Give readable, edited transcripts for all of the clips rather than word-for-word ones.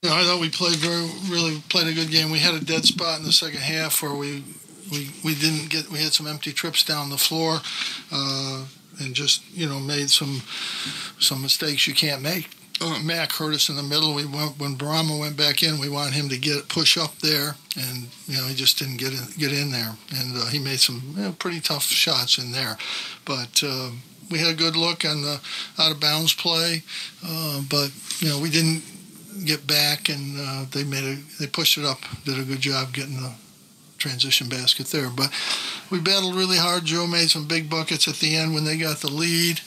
I thought we really played a good game. We had a dead spot in the second half where we didn't get. We had some empty trips down the floor, and just made some mistakes you can't make. Mac hurt us in the middle. When Brahma went back in, we wanted him to push up there, and he just didn't get in there. And he made some pretty tough shots in there, but. We had a good look on the out of bounds play, but we didn't get back, and they pushed it up, did a good job getting the transition basket there. But we battled really hard. Joe made some big buckets at the end when they got the lead,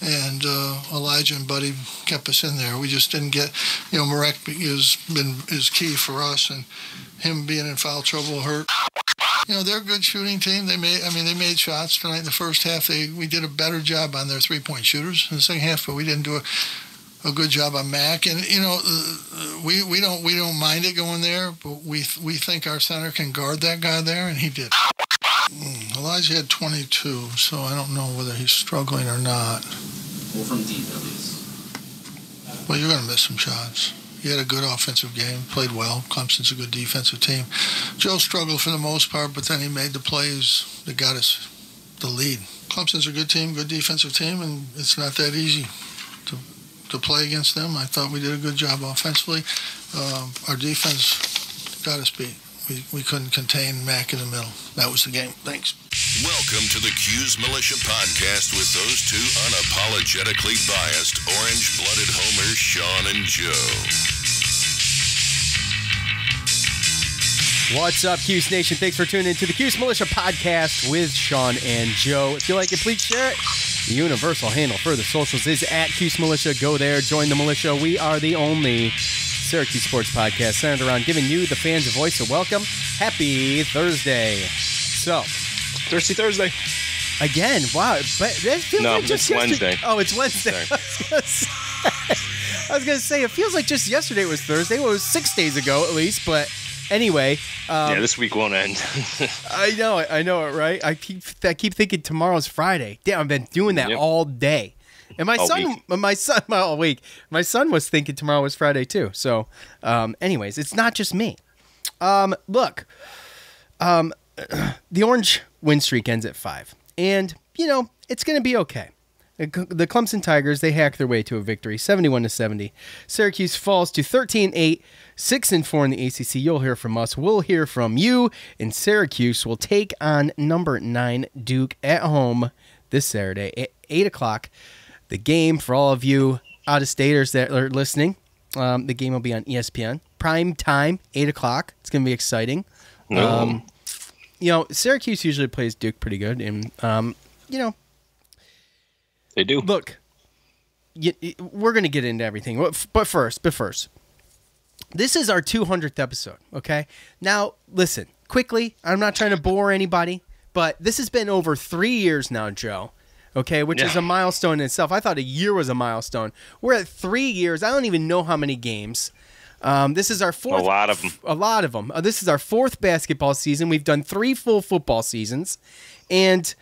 and Elijah and Buddy kept us in there. We just didn't get, Marek is key for us, and him being in foul trouble hurt. They're a good shooting team. They made shots tonight in the first half. We did a better job on their three-point shooters in the second half, but we didn't do a good job on Mac. And we don't mind it going there, but we think our center can guard that guy there, and he did. Elijah had 22, so I don't know whether he's struggling or not. Well, from deep at least. Well, you're going to miss some shots. He had a good offensive game, played well. Clemson's a good defensive team. Joe struggled for the most part, but then he made the plays that got us the lead. Clemson's a good team, good defensive team, and it's not that easy to play against them. I thought we did a good job offensively. Our defense got us beat. We couldn't contain Mac in the middle. That was the game. Thanks. Welcome to the Cuse Militia Podcast with those two unapologetically biased, orange-blooded homers, Sean and Joe. What's up, Cuse Nation? Thanks for tuning in to the Cuse Militia Podcast with Sean and Joe. If you like it, please share it. The universal handle for the socials is at Cuse Militia. Go there, join the militia. We are the only Syracuse sports podcast centered around giving you, the fans, a voice. So welcome. Happy Thursday. So, Thirsty Thursday. Again, wow. But that feels like just it's Wednesday. Oh, it's Wednesday. I was going to say, it feels like just yesterday was Thursday. Well, it was 6 days ago at least, but anyway. Yeah, this week won't end. I know it, right? I keep thinking tomorrow's Friday. Damn, I've been doing that all day. And my son all week. My son was thinking tomorrow was Friday too. So, anyways, it's not just me. Look, the orange win streak ends at 5, and it's going to be okay. The Clemson Tigers, they hack their way to a victory, 71-70. Syracuse falls to 13-8, 6-4 in the ACC. You'll hear from us. We'll hear from you. And Syracuse will take on number 9 Duke at home this Saturday at 8 o'clock. The game, for all of you out-of-staters that are listening, the game will be on ESPN. Prime time, 8 o'clock. It's going to be exciting. Syracuse usually plays Duke pretty good, and, they do. Look, we're going to get into everything. But first, this is our 200th episode, okay? Now, listen, quickly, I'm not trying to bore anybody, but this has been over 3 years now, Joe, okay, which is a milestone in itself. I thought a year was a milestone. We're at 3 years. I don't even know how many games. This is our fourth. A lot of them. This is our fourth basketball season. We've done 3 full football seasons, and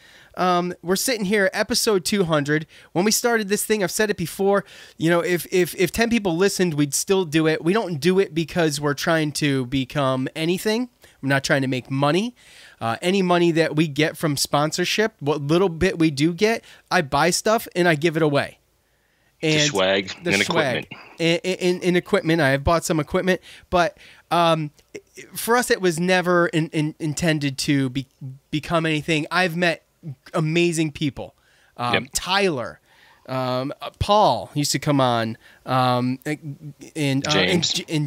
we're sitting here, episode 200. When we started this thing, I've said it before, if 10 people listened, we'd still do it. We don't do it because we're trying to become anything. We're not trying to make money. Any money that we get from sponsorship, what little bit we do get, I buy stuff and I give it away. And the swag and equipment. In equipment. I have bought some equipment, but for us, it was never intended to become anything. I've met amazing people. Tyler, Paul used to come on, and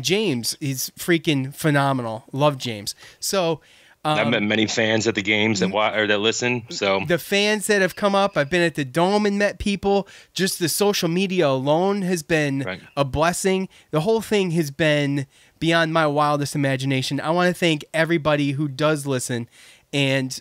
James, he's freaking phenomenal. Love James. So I've met many fans at the games that listen. So the fans that have come up, I've been at the Dome and met people. Just the social media alone has been a blessing. The whole thing has been beyond my wildest imagination. I want to thank everybody who does listen and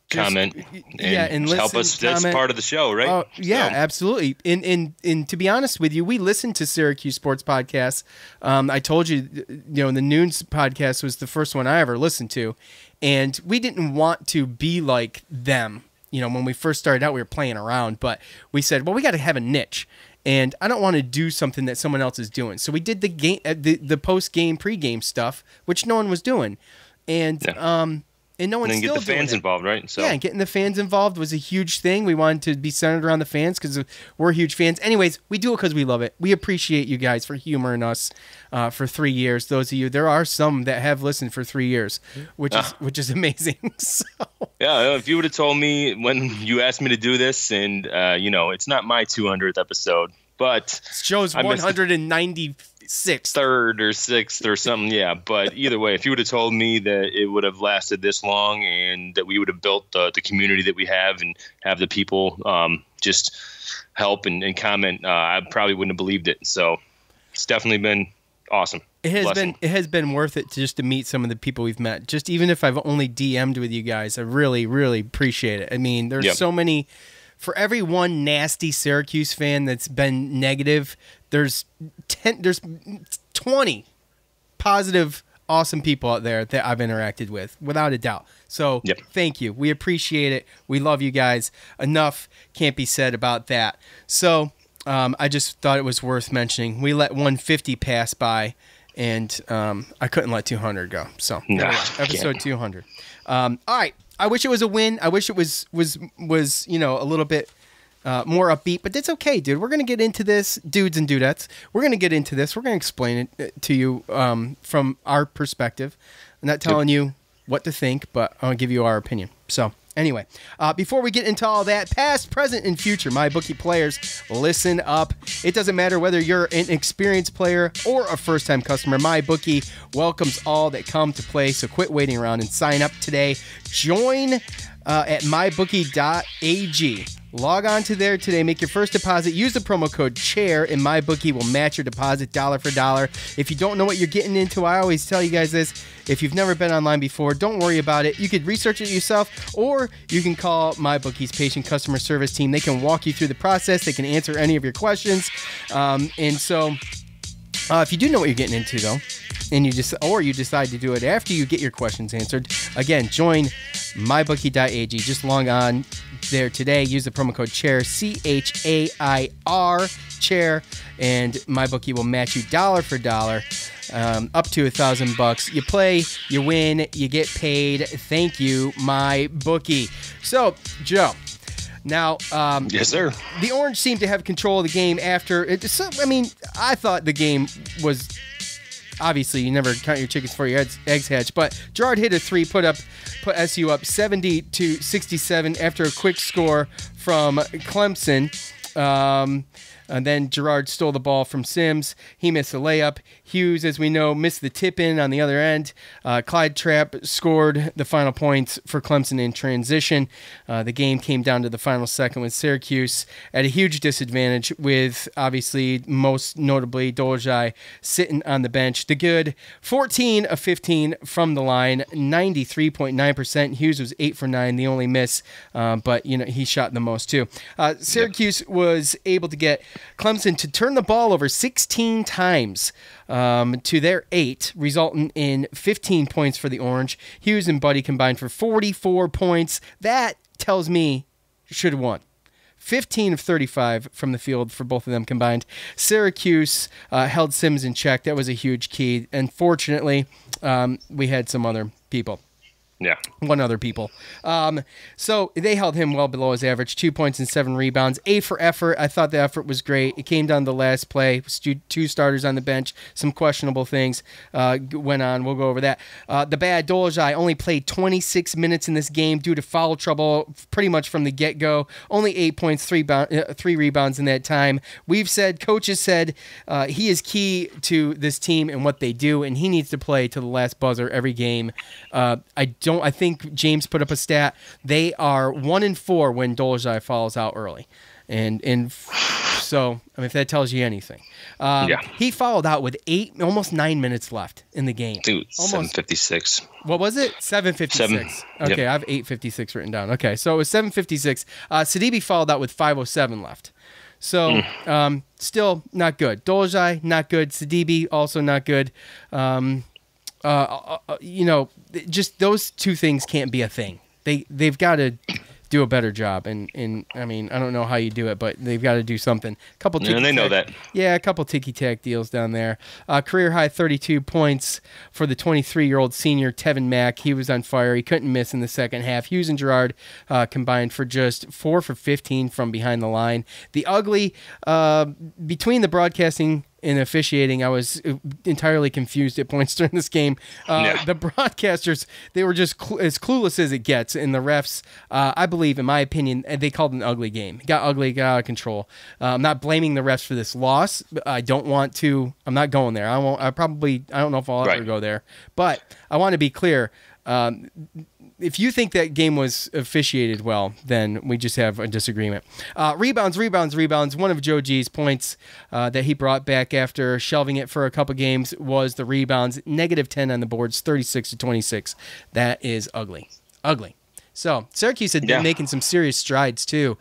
comment and help us. That's part of the show, right? Oh, yeah, absolutely. And to be honest with you, we listen to Syracuse sports podcasts. I told you, the Noons podcast was the first one I ever listened to, and we didn't want to be like them. When we first started out, we were playing around, but we said, well, we got to have a niche. and I don't want to do something that someone else is doing. So we did the game, the post game, pre-game stuff, which no one was doing, and no one's still doing it. And then get the fans involved, right? So. Yeah, and getting the fans involved was a huge thing. We wanted to be centered around the fans because we're huge fans. Anyways, we do it because we love it. We appreciate you guys for humoring us for 3 years. Those of you, there are some that have listened for 3 years, which is amazing. So. Yeah, if you would have told me when you asked me to do this, and it's not my 200th episode, but it's Joe's 196th, third or sixth or something. Yeah, but either way, if you would have told me that it would have lasted this long and that we would have built the community that we have and have the people just help and comment, I probably wouldn't have believed it. So it's definitely been awesome. It has been worth it to meet some of the people we've met. Just even if I've only DM'd with you guys, I really, really appreciate it. I mean, there's so many. For every one nasty Syracuse fan that's been negative, there's 20 positive, awesome people out there that I've interacted with, without a doubt. So Thank you. We appreciate it. We love you guys. Enough can't be said about that. So I just thought it was worth mentioning. We let 150 pass by, and I couldn't let 200 go. So episode 200. All right. I wish it was a win. I wish it was a little bit more upbeat, but that's okay, dude. We're gonna get into this, dudes and dudettes. We're gonna get into this. We're gonna explain it to you from our perspective. I'm not telling you what to think, but I'll give you our opinion. So anyway, before we get into all that, past, present, and future MyBookie players, listen up. It doesn't matter whether you're an experienced player or a first-time customer. MyBookie welcomes all that come to play, so quit waiting around and sign up today. Join at mybookie.ag. Log on to there today. Make your first deposit. Use the promo code CHAIR, and MyBookie will match your deposit dollar for dollar. If you don't know what you're getting into, I always tell you guys this. If you've never been online before, don't worry about it. You could research it yourself, or you can call MyBookie's patient customer service team. They can walk you through the process. They can answer any of your questions. If you do know what you're getting into, though, and you decide to do it after you get your questions answered, again, join mybookie.ag. Just log on there today. Use the promo code CHAIR, CHAIR, CHAIR, and MyBookie will match you dollar for dollar, up to $1,000. You play, you win, you get paid. Thank you, MyBookie. So, Joe. Now, yes, sir. The Orange seemed to have control of the game after it. I mean, I thought the game was obviously you never count your chickens before your eggs hatch. But Gerard hit a three, put SU up 70-67 after a quick score from Clemson. And then Gerard stole the ball from Sims. He missed a layup. Hughes, as we know, missed the tip-in on the other end. Clyde Trapp scored the final points for Clemson in transition. The game came down to the final second with Syracuse at a huge disadvantage with, obviously, most notably, Dolezaj sitting on the bench. The good 14 of 15 from the line, 93.9%. Hughes was 8 for 9, the only miss, but he shot the most too. Syracuse was able to get Clemson to turn the ball over 16 times to their 8, resulting in 15 points for the Orange. Hughes and Buddy combined for 44 points. That tells me should have won. 15 of 35 from the field for both of them combined. Syracuse held Sims in check. That was a huge key. Unfortunately, we had some other people. Yeah. One other people. So they held him well below his average, 2 points and 7 rebounds. A for effort. I thought the effort was great. It came down to the last play. Two starters on the bench. Some questionable things went on. We'll go over that. The bad Dolezaj only played 26 minutes in this game due to foul trouble pretty much from the get-go. Only 8 points, 3 rebounds in that time. Coaches said he is key to this team and what they do, and he needs to play to the last buzzer every game. I think James put up a stat. They are 1-4 when Dolezaj falls out early, and so I mean if that tells you anything. He fouled out with almost 9 minutes left in the game. Dude, 7:56. What was it? 7:56. Okay, I have 8:56 written down. Okay, so it was 7:56. Sidibe fouled out with 5:07 left. So still not good. Dolezaj not good. Sidibe also not good. Just those two things can't be a thing. They've got to do a better job. And I mean, I don't know how you do it, but they've got to do something. And they know that. Yeah, a couple ticky-tack deals down there. Career high 32 points for the 23-year-old senior Tevin Mack. He was on fire. He couldn't miss in the second half. Hughes and Gerard combined for just 4 for 15 from behind the line. The ugly, between the broadcasting and officiating, I was entirely confused at points during this game. The broadcasters, they were just as clueless as it gets, and the refs, I believe, in my opinion, they called it an ugly game. It got ugly, got out of control. I'm not blaming the refs for this loss. I don't want to. I'm not going there. I won't. I don't know if I'll ever go there. But I want to be clear. If you think that game was officiated well, then we just have a disagreement. Rebounds. One of Joe G's points that he brought back after shelving it for a couple games was the rebounds. -10 on the boards, 36-26. That is ugly. So Syracuse had been making some serious strides too.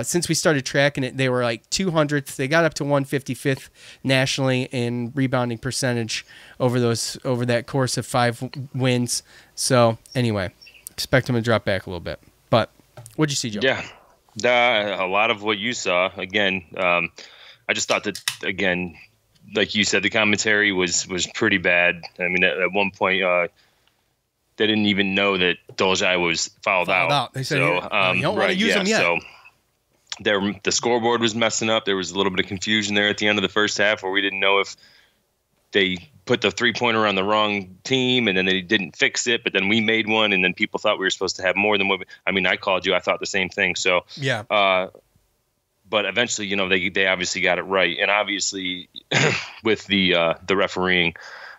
Since we started tracking it, they were like 200th. They got up to 155th nationally in rebounding percentage over that course of 5 wins. So anyway, expect them to drop back a little bit. But what'd you see, Joe? Yeah, a lot of what you saw. Again, I just thought that, again, like you said, the commentary was pretty bad. I mean, at one point, they didn't even know that Dolzaj was fouled out. They said, you don't want to use him yet. So the scoreboard was messing up. There was a little bit of confusion there at the end of the first half where we didn't know if they put the 3-pointer on the wrong team and then they didn't fix it, but then we made one and then people thought we were supposed to have more than what I called you. I thought the same thing. So, yeah. But eventually, they obviously got it right. And obviously with the refereeing,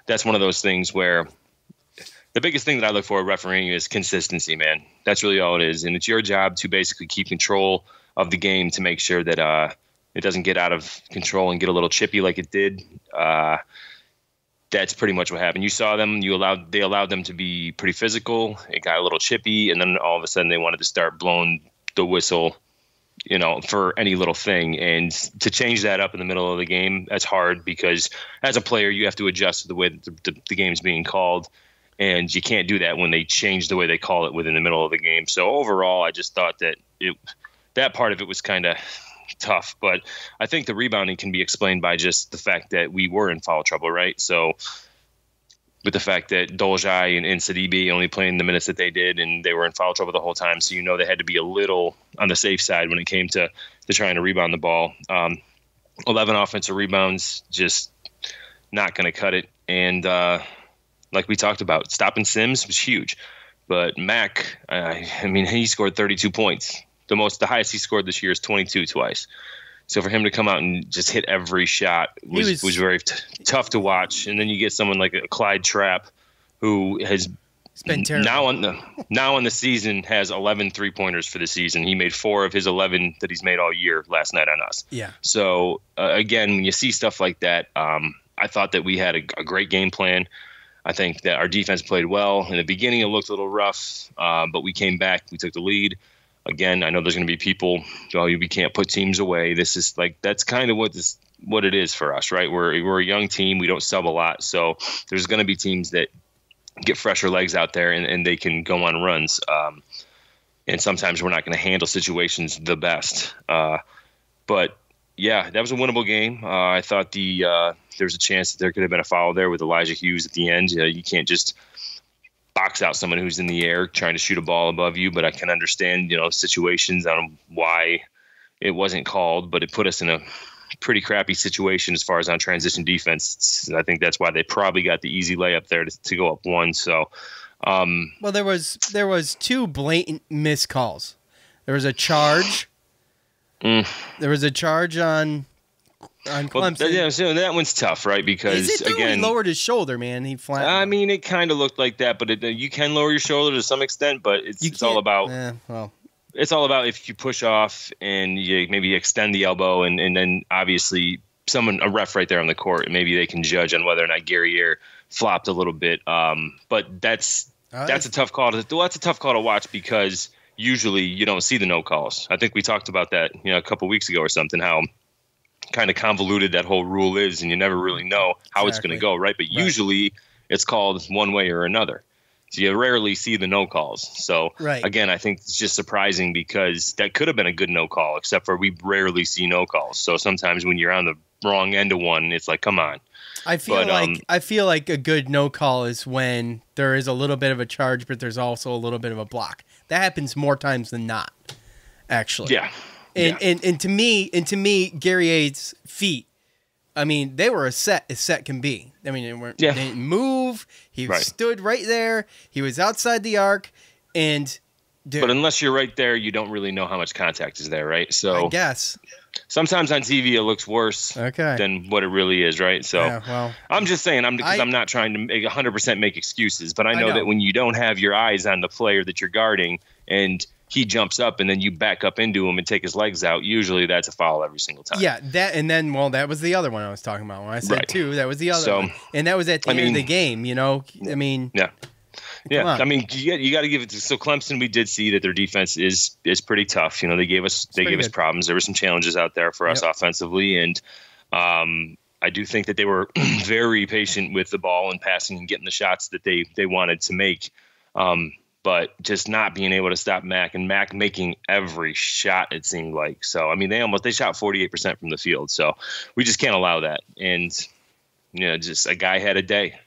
that's one of those things where the biggest thing that I look for at refereeing is consistency, man. That's really all it is. And it's your job to basically keep control of the game to make sure that it doesn't get out of control and get a little chippy like it did. That's pretty much what happened. You saw them. They allowed them to be pretty physical. It got a little chippy, and then all of a sudden they wanted to start blowing the whistle, for any little thing. And to change that up in the middle of the game, that's hard because as a player you have to adjust to the way that the game's being called. And you can't do that when they change the way they call it within the middle of the game. So overall, I just thought that that part of it was kind of tough. But I think the rebounding can be explained by just the fact that we were in foul trouble, right? So with the fact that Dolzaj and Sidibe only playing the minutes that they did, and they were in foul trouble the whole time, so they had to be a little on the safe side when it came to trying to rebound the ball. 11 offensive rebounds, just not going to cut it. And like we talked about, stopping Sims was huge. But Mack, he scored 32 points. The highest he scored this year is 22 twice. So for him to come out and just hit every shot was very tough to watch. And then you get someone like a Clyde Trapp, who has been terrible. Now on the season has 11 3-pointers for the season. He made 4 of his 11 that he's made all year last night on us. Yeah. So again, when you see stuff like that, I thought that we had a great game plan. I think that our defense played well. In the beginning, it looked a little rough, but we came back. We took the lead. Again, I know there's going to be people, we can't put teams away. This is that's kind of what it is for us, right? We're a young team. We don't sub a lot. So there's going to be teams that get fresher legs out there and they can go on runs. And sometimes we're not going to handle situations the best. But yeah, that was a winnable game. I thought there was a chance that there could have been a foul there with Elijah Hughes at the end. You can't just box out someone who's in the air trying to shoot a ball above you, but I can understand, situations on why it wasn't called, but it put us in a pretty crappy situation as far as on transition defense. I think that's why they probably got the easy layup there to go up 1. So, well, there was 2 blatant missed calls. There was a charge. There was a charge on Clemson. Well, yeah, so that one's tough, right? Because is it again, he lowered his shoulder, man. He flattened. It kind of looked like that, but you can lower your shoulder to some extent. But it's all about. It's all about if you push off and you maybe extend the elbow, and then obviously a ref right there on the court, maybe they can judge on whether or not Gary Air flopped a little bit. But that's a tough call. That's a tough call to watch because usually you don't see the no calls. I think we talked about that a couple weeks ago or something. How kind of convoluted that whole rule is, and you never really know how it's going to go, right? But usually it's called one way or another. So you rarely see the no calls. So again, I think it's just surprising because that could have been a good no call, except for we rarely see no calls. So sometimes when you're on the wrong end of one, it's like, come on. I feel like a good no call is when there is a little bit of a charge, but there's also a little bit of a block. That happens more times than not, actually. Yeah. And to me, Gary Aid's feet, I mean, they were as set can be. I mean, they didn't move. He stood right there. He was outside the arc, and but unless you're right there, you don't really know how much contact is there, right? So I guess sometimes on TV it looks worse than what it really is, right? So I'm just saying, I'm not trying to 100% make excuses, but I know that when you don't have your eyes on the player that you're guarding and he jumps up and then you back up into him and take his legs out, usually that's a foul every single time. Yeah, that was the other one I was talking about. When I said two, that was the other one. And that was at the end of the game, you know? I mean... Yeah, I mean, you got to give it to. So Clemson, we did see that their defense is pretty tough. You know, they gave us problems. There were some challenges out there for us offensively, and I do think that they were very patient with the ball and passing and getting the shots that they wanted to make. But just not being able to stop Mac, and Mac making every shot, it seemed like. So I mean, they shot 48% from the field. So we just can't allow that. And just a guy had a day.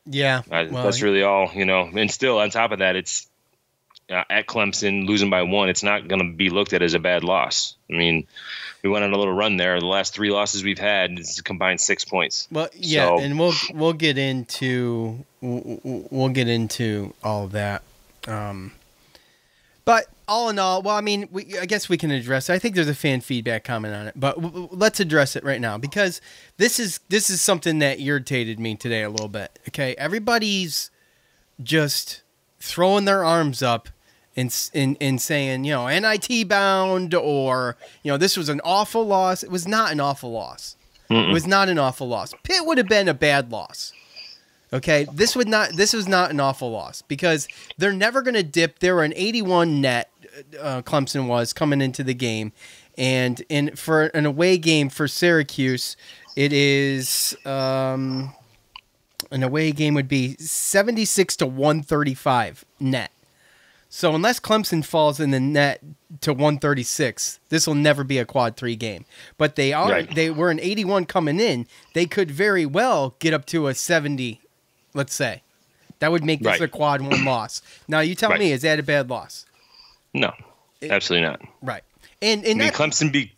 Yeah, that's really all, and still on top of that, it's at Clemson losing by 1. It's not going to be looked at as a bad loss. I mean, we went on a little run there. The last 3 losses we've had is combined 6 points. Well, yeah, and we'll get into all of that. But all in all, well, I mean, I guess we can address it. I think there's a fan feedback comment on it, but let's address it right now because this is something that irritated me today a little bit. Okay, everybody's just throwing their arms up and saying, NIT bound, or this was an awful loss. It was not an awful loss. It was not an awful loss. Pitt would have been a bad loss. Okay, this was not an awful loss because they're never going to dip. They were an 81 net, Clemson was coming into the game, and for an away game for Syracuse, it is an away game would be 76 to 135 net. So unless Clemson falls in the net to 136, this will never be a quad 3 game. But they were an 81 coming in. They could very well get up to a 70. Let's say that would make this a quad 1 loss. Now you tell me, is that a bad loss? No, absolutely not. Right. And I mean, Clemson beat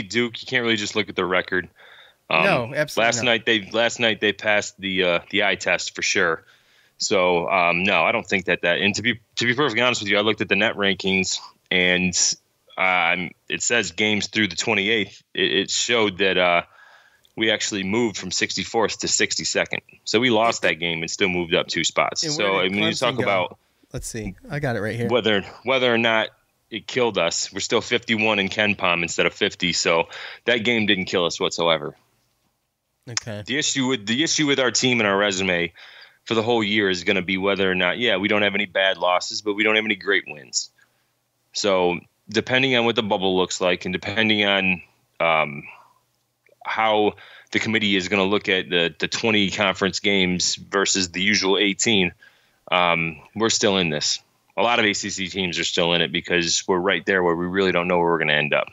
Duke. You can't really just look at their record. No, absolutely. Last night they passed the eye test for sure. So no, I don't think that. And to be perfectly honest with you, I looked at the net rankings and it says games through the 28th. It showed that. We actually moved from 64th to 62nd. So we lost that game and still moved up 2 spots. So I mean, you talk about, let's see, I got it right here. Whether or not it killed us, we're still 51 in KenPom instead of 50. So that game didn't kill us whatsoever. Okay. The issue with our team and our resume for the whole year is going to be whether or not, we don't have any bad losses, but we don't have any great wins. So depending on what the bubble looks like and depending on, how the committee is going to look at the 20 conference games versus the usual 18, we're still in this. A lot of ACC teams are still in it because we're right there where we really don't know where we're going to end up.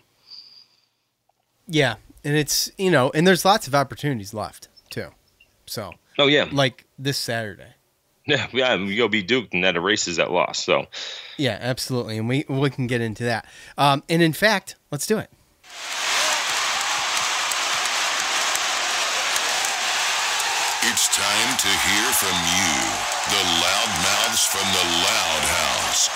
Yeah, and it's, and there's lots of opportunities left, too. So, like this Saturday. Yeah, we go beat Duke, and that erases that loss. So, yeah, absolutely, and we can get into that. And in fact, let's do it. It's time to hear from you, the loudmouths from the Loud House.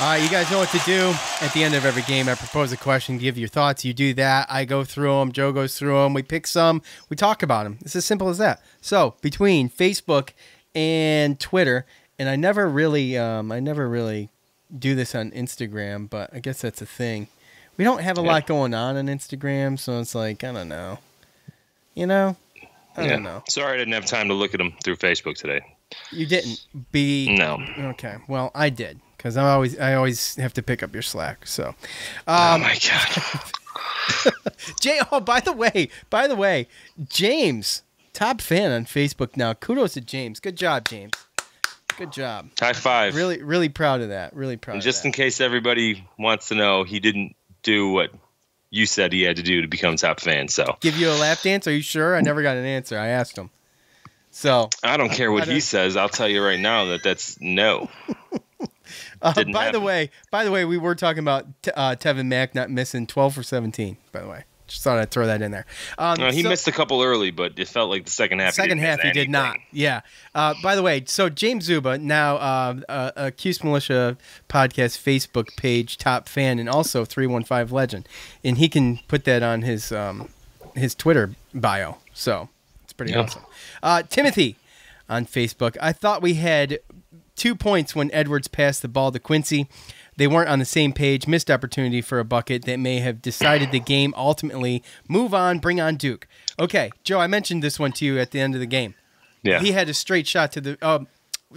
All right, you guys know what to do. At the end of every game, I propose a question, give your thoughts. You do that. I go through them. Joe goes through them. We pick some. We talk about them. It's as simple as that. So between Facebook and Twitter, and I never really do this on Instagram, but I guess that's a thing. We don't have a lot going on Instagram, so it's like, I don't know. I don't know. Sorry I didn't have time to look at them through Facebook today. You didn't? No. Okay. Well, I did because I always have to pick up your slack. So. Oh my God. By the way, James Top fan on Facebook now. Kudos to James. Good job, James. Good job. High five. Really, really proud of that. Really proud. And just in case everybody wants to know, he didn't do what you said he had to do to become top fan. So give you a lap dance? Are you sure? I never got an answer. I asked him. So I don't care what he says. I'll tell you right now that's no. By the way, we were talking about Tevin Mack not missing 12 for 17. By the way, just thought I'd throw that in there. He missed a couple early, but it felt like the second half. He did not. Yeah. By the way, so James Zuba, now a Cuse Militia podcast Facebook page top fan, and also 315 legend, and he can put that on his Twitter bio. So it's pretty awesome. Timothy on Facebook. I thought we had 2 points when Edwards passed the ball to Quincy. They weren't on the same page. Missed opportunity for a bucket that may have decided the game. Ultimately, move on, bring on Duke. Okay, Joe, I mentioned this one to you at the end of the game. Yeah. He had a straight shot to the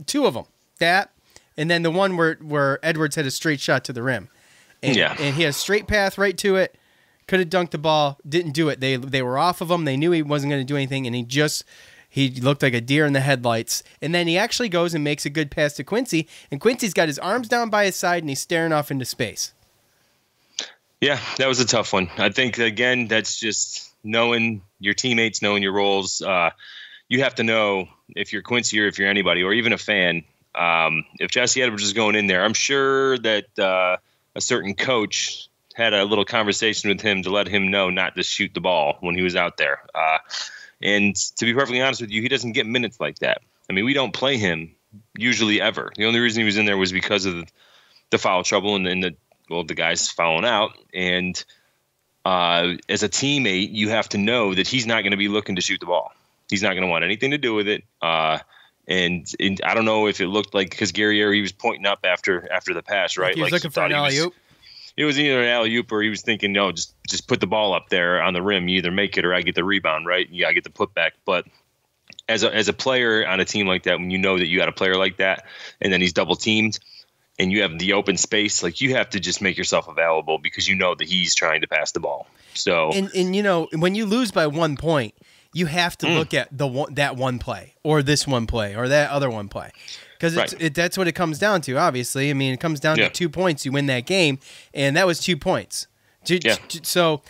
two of them. That, and then the one where Edwards had a straight shot to the rim. And, and he had a straight path right to it. Could have dunked the ball. Didn't do it. They were off of him. They knew he wasn't going to do anything, and he looked like a deer in the headlights. And then he actually goes and makes a good pass to Quincy, and Quincy's got his arms down by his side, and he's staring off into space. Yeah, that was a tough one. I think, again, that's just knowing your teammates, knowing your roles. You have to know if you're Quincy or if you're anybody or even a fan. If Jesse Edwards is going in there, I'm sure that a certain coach had a little conversation with him to let him know not to shoot the ball when he was out there. And to be perfectly honest with you, he doesn't get minutes like that. I mean, we don't play him usually ever. The only reason he was in there was because of the foul trouble and the guys fouling out. And as a teammate, you have to know that he's not going to be looking to shoot the ball. He's not going to want anything to do with it. And I don't know if it looked like, because Gary he was pointing up after the pass, right? He was looking for an alley-oop. It was either an alley-oop or he was thinking, no, just put the ball up there on the rim. You either make it or I get the rebound, right? Yeah, I get the putback. But as a player on a team like that, when you know that you got a player like that and then he's double teamed and you have the open space, like you have to just make yourself available because you know that he's trying to pass the ball. So and you know, when you lose by 1 point, you have to look at that one play or this one play or that other one play. Because that's what it comes down to, obviously. I mean, it comes down to 2 points. You win that game, and that was 2 points. So,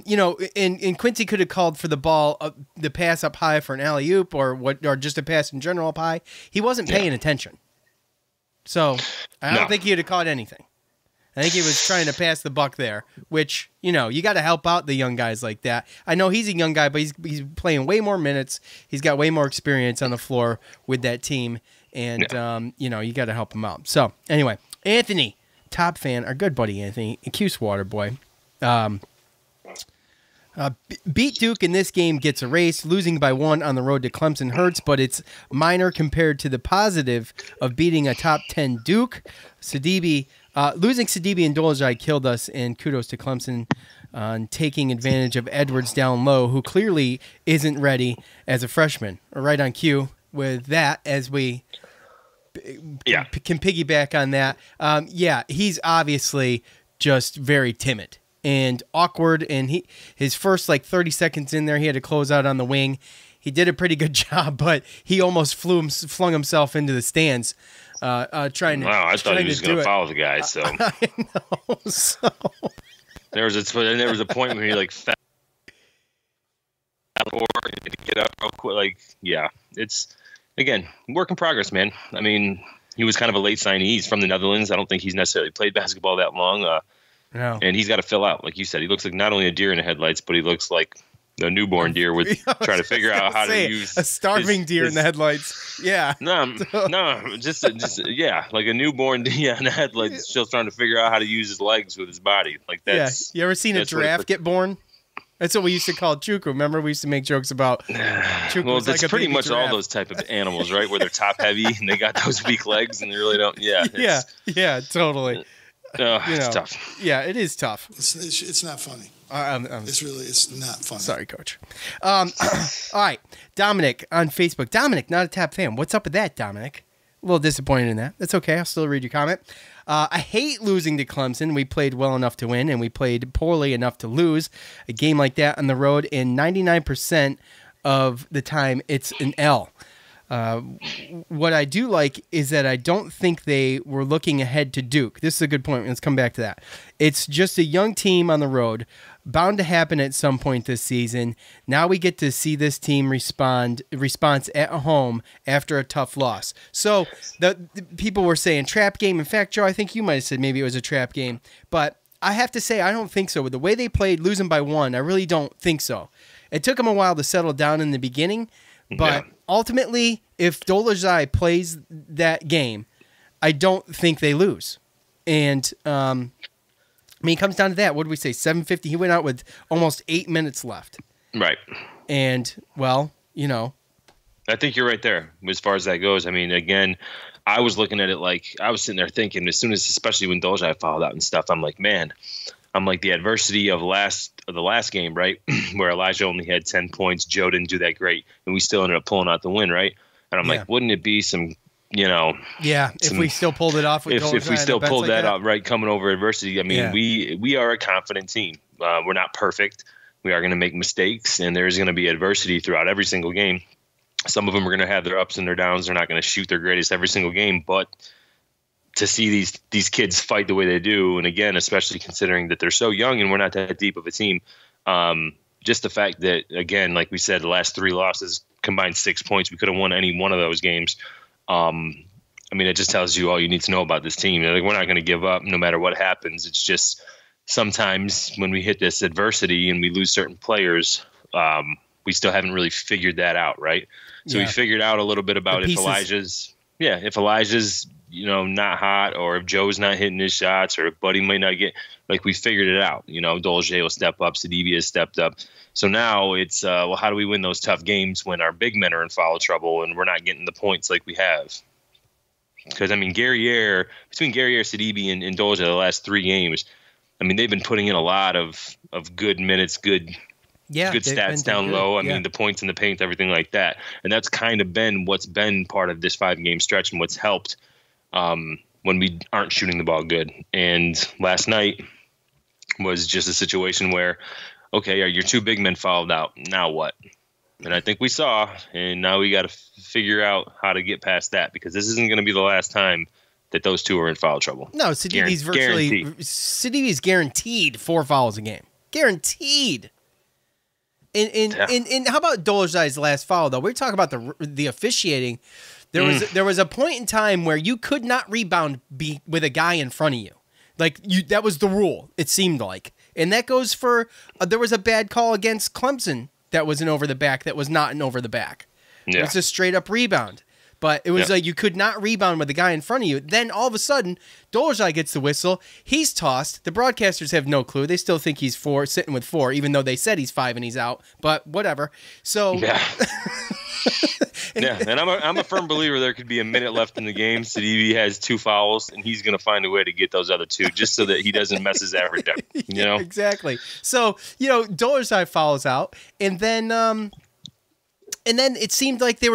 you know, and Quincy could have called for the ball, the pass up high for an alley-oop or just a pass in general up high. He wasn't paying attention. So, I don't think he would have caught anything. I think he was trying to pass the buck there, which, you know, you got to help out the young guys like that. I know he's a young guy, but he's playing way more minutes. He's got way more experience on the floor with that team. And, you know, you got to help him out. So, anyway, Anthony, top fan, our good buddy Anthony, Cuse Water Boy, beat Duke in this game, gets erased. Losing by 1 on the road to Clemson hurts, but it's minor compared to the positive of beating a top 10 Duke. Losing Sidibe and Dolezaj killed us, and kudos to Clemson on taking advantage of Edwards down low, who clearly isn't ready as a freshman. Right on cue with that as we can piggyback on that. He's obviously just very timid and awkward, and his first 30 seconds in there, he had to close out on the wing. He did a pretty good job, but he almost flung himself into the stands trying to. Wow, I thought he was going to follow the guy. So I know. So there was a point where he fell or to get up real quick. It's again work in progress, man. I mean, he was kind of a late signee. He's from the Netherlands. I don't think he's necessarily played basketball that long. No. And he's got to fill out, like you said. He looks like not only a deer in the headlights, but he looks like a newborn deer with trying to figure out how to use a starving deer in the headlights. Yeah. No, just like a newborn deer in the headlights, still trying to figure out how to use his legs with his body. Like that's. Yeah. You ever seen a giraffe get born? That's what we used to call Chuku. Remember, we used to make jokes about Chuku. Well, that's pretty much giraffe. All those type of animals, right? Where they're top heavy and they got those weak legs and they really don't. Yeah. Yeah, totally. It's tough. Yeah, it is tough. It's not funny. It's not funny. Sorry, Coach. All right, Dominic on Facebook. Dominic, not a Tap fan. What's up with that, Dominic? A little disappointed in that. That's okay. I'll still read your comment. I hate losing to Clemson. We played well enough to win, and we played poorly enough to lose. A game like that on the road, and 99% of the time it's an L. What I do like is that I don't think they were looking ahead to Duke. This is a good point. Let's come back to that. It's just a young team on the road, bound to happen at some point this season. Now we get to see this team response at home after a tough loss. So the people were saying trap game. In fact, Joe, I think you might have said maybe it was a trap game. But I have to say I don't think so. With the way they played, losing by 1, I really don't think so. It took them a while to settle down in the beginning. But ultimately, if Dolezaj plays that game, I don't think they lose. And, I mean, it comes down to that. What did we say? 7:50. He went out with almost 8 minutes left. Right. And, well, I think you're right there as far as that goes. I mean, again, I was looking at it like I was sitting there thinking as soon as, especially when Dolezaj fouled out and stuff, I'm like, man, the adversity of the last game, right, where Elijah only had 10 points, Joe didn't do that great, and we still ended up pulling out the win, right? And I'm like, wouldn't it be some, if we still pulled it off with if we still pulled like that off, right, coming over adversity. I mean, we are a confident team. We're not perfect. We are going to make mistakes, and there's going to be adversity throughout every single game. Some of them are going to have their ups and their downs. They're not going to shoot their greatest every single game, but to see these kids fight the way they do, and again, especially considering that they're so young and we're not that deep of a team, just the fact that, again, like we said, the last 3 losses combined 6 points. We could have won any one of those games. I mean, it just tells you all you need to know about this team. Like, we're not going to give up no matter what happens. It's just sometimes when we hit this adversity and we lose certain players, we still haven't really figured that out, right? So we figured out a little bit about if Elijah's not hot, or if Joe's not hitting his shots, or if Buddy might not get, like, we figured it out. Dolezaj will step up, Sidibe has stepped up. So now it's, how do we win those tough games when our big men are in foul trouble and we're not getting the points like we have? Because, I mean, between Guerriere, Sidibe, and Dolezaj the last 3 games, I mean, they've been putting in a lot of good minutes, good stats down low. I mean, the points in the paint, everything like that. And that's kind of been what's been part of this 5-game stretch and what's helped when we aren't shooting the ball good. And last night was just a situation where, okay, your 2 big men fouled out. Now what? And I think we saw, and now we got to figure out how to get past that, because this isn't going to be the last time that those 2 are in foul trouble. No, Sidibe's guaranteed 4 fouls a game. Guaranteed. And how about Dolezaj's last foul, though? We're talking about the officiating. There was a point in time where you could not rebound with a guy in front of you. That was the rule, it seemed like. And that goes for there was a bad call against Clemson that was an over the back that was not an over the back. Yeah. It was a straight up rebound. But it was like you could not rebound with the guy in front of you. Then all of a sudden, Dolezaj gets the whistle. He's tossed. The broadcasters have no clue. They still think he's 4, sitting with 4, even though they said he's 5 and he's out. But whatever. So and I'm a firm believer there could be a minute left in the game. Sidibe has 2 fouls, and he's going to find a way to get those other 2 just so that he doesn't mess his average up. Exactly. So Dolezaj fouls out, and then it seemed like it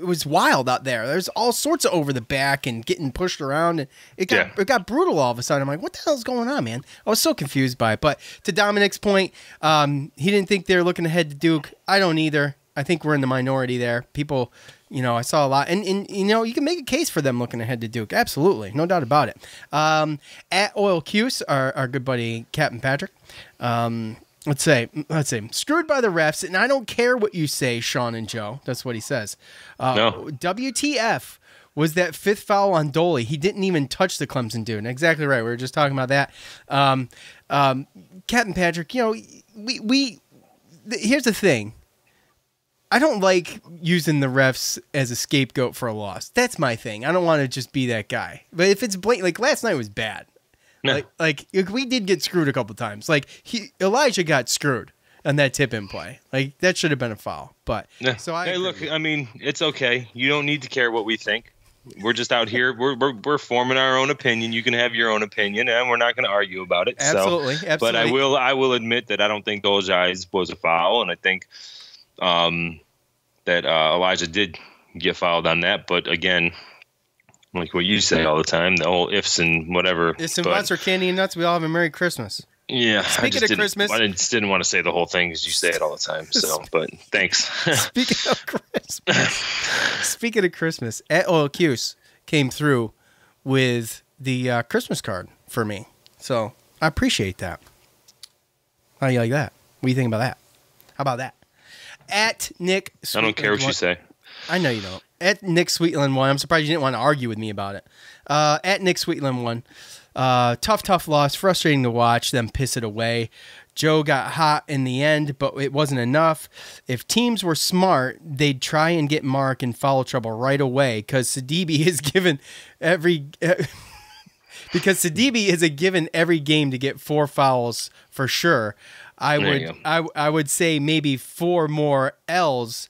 was wild out there. There's all sorts of over the back and getting pushed around, and it got brutal all of a sudden. I'm like, what the hell is going on, man? I was so confused by it. But to Dominic's point, he didn't think they were looking ahead to Duke. I don't either. I think we're in the minority there. People, I saw a lot, and you can make a case for them looking ahead to Duke. Absolutely, no doubt about it. At Oil Cuse, our good buddy Captain Patrick. Let's say, screwed by the refs, and I don't care what you say, Sean and Joe. That's what he says. No. WTF was that 5th foul on Doley. He didn't even touch the Clemson dude. And exactly right. We were just talking about that. Captain Patrick, here's the thing. I don't like using the refs as a scapegoat for a loss. That's my thing. I don't want to just be that guy. But if it's blatant, like last night was bad. No. Like we did get screwed a couple times. Like Elijah got screwed on that tip-in play. Like that should have been a foul. But so hey, look, I mean, it's okay. You don't need to care what we think. We're just out here. We're forming our own opinion. You can have your own opinion, and we're not going to argue about it. Absolutely. But I will admit that I don't think Dolezaj was a foul, and I think that Elijah did get fouled on that. But again, like what you say all the time, the whole ifs and whatever. Ifs and buts or candy and nuts. We all have a Merry Christmas. Yeah. Speaking of Christmas, I just didn't want to say the whole thing because you say it all the time. So, but thanks. Speaking of Christmas, Cuse came through with the Christmas card for me. So I appreciate that. How do you like that? What do you think about that? How about that? At Nick Sweetland, I don't care what you say. I know you don't. At Nick Sweetland 1. I'm surprised you didn't want to argue with me about it. At Nick Sweetland 1. Tough loss. Frustrating to watch them piss it away. Joe got hot in the end, but it wasn't enough. If teams were smart, they'd try and get Mark in foul trouble right away because Sidibe is given every every game to get 4 fouls for sure. I would say maybe 4 more L's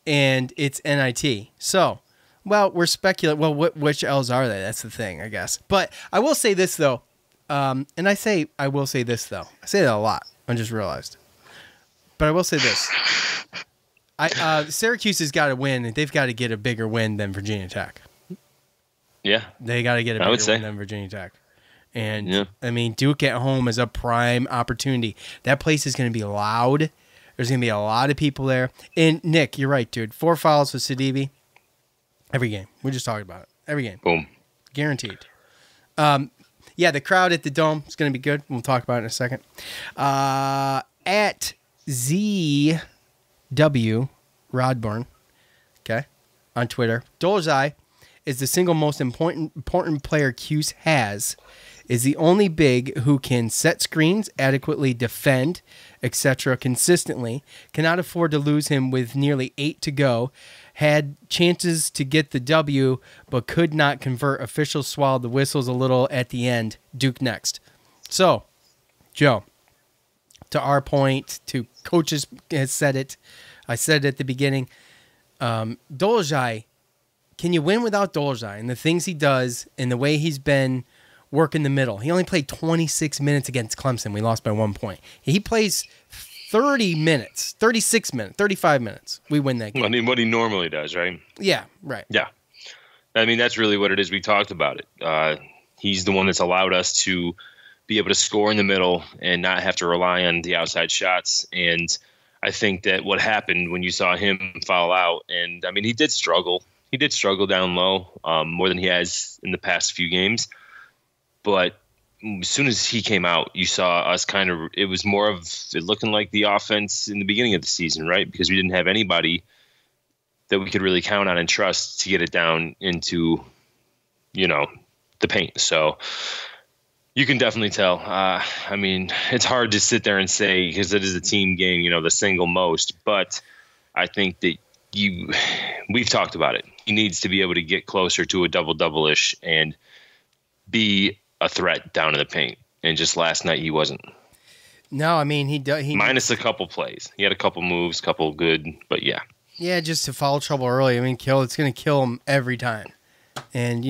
and it's NIT. So, well, we're speculating. Well, which L's are they? That's the thing, I guess. But I will say this though. I say that a lot. I just realized. But I will say this. Syracuse has got to win. They've got to get a bigger win than Virginia Tech. Yeah. They got to get a bigger win than Virginia Tech. And, yeah. I mean, Duke at home is a prime opportunity. That place is going to be loud. There's going to be a lot of people there. And, Nick, you're right, dude. 4 fouls with Sidibe. Every game. We just talked about it. Every game. Boom. Guaranteed. Yeah, the crowd at the Dome is going to be good. We'll talk about it in a second. At ZW Rodburn, okay, on Twitter, Dolezaj is the single most important player Cuse has, is the only big who can set screens, adequately defend, etc. consistently, cannot afford to lose him with nearly 8 to go, had chances to get the W, but could not convert. Officials swallowed the whistles a little at the end. Duke next. So, Joe, to our point, to coaches has said it. I said it at the beginning. Dolezaj, can you win without Dolezaj and the things he does and the way he's been working the middle? He only played 26 minutes against Clemson. We lost by 1 point. He plays 30 minutes, 36 minutes, 35 minutes. We win that game. I mean, what he normally does, right? Yeah, right. Yeah. I mean, that's really what it is. We talked about it. He's the one that's allowed us to be able to score in the middle and not have to rely on the outside shots. And I think that what happened when you saw him foul out, and I mean, he did struggle. He did struggle down low more than he has in the past few games. But as soon as he came out, you saw us it was more of it looking like the offense in the beginning of the season, right? Because we didn't have anybody that we could really count on and trust to get it down into, the paint. So you can definitely tell. I mean, it's hard to sit there and say, because it is a team game, the single most, but I think that we've talked about it. He needs to be able to get closer to a double-double-ish and be a threat down in the paint. And just last night he wasn't. No, I mean, he minus a couple plays. He had a couple moves, couple good, but yeah. Yeah, just to foul trouble early. I mean, it's going to kill him every time. And,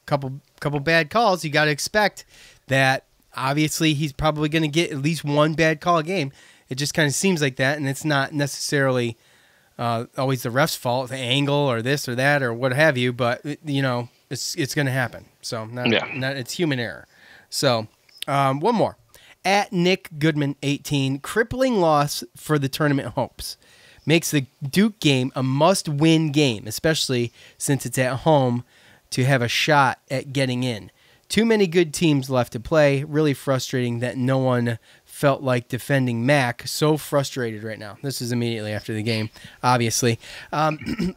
couple bad calls, you got to expect that obviously he's probably going to get at least one bad call a game. It just kind of seems like that, and it's not necessarily always the ref's fault, the angle or this or that or what have you, but, it's going to happen. So it's human error. So one more. At Nick Goodman 18, crippling loss for the tournament hopes. Makes the Duke game a must-win game, especially since it's at home, to have a shot at getting in. Too many good teams left to play. Really frustrating that no one felt like defending Mac. So frustrated right now. This is immediately after the game, obviously.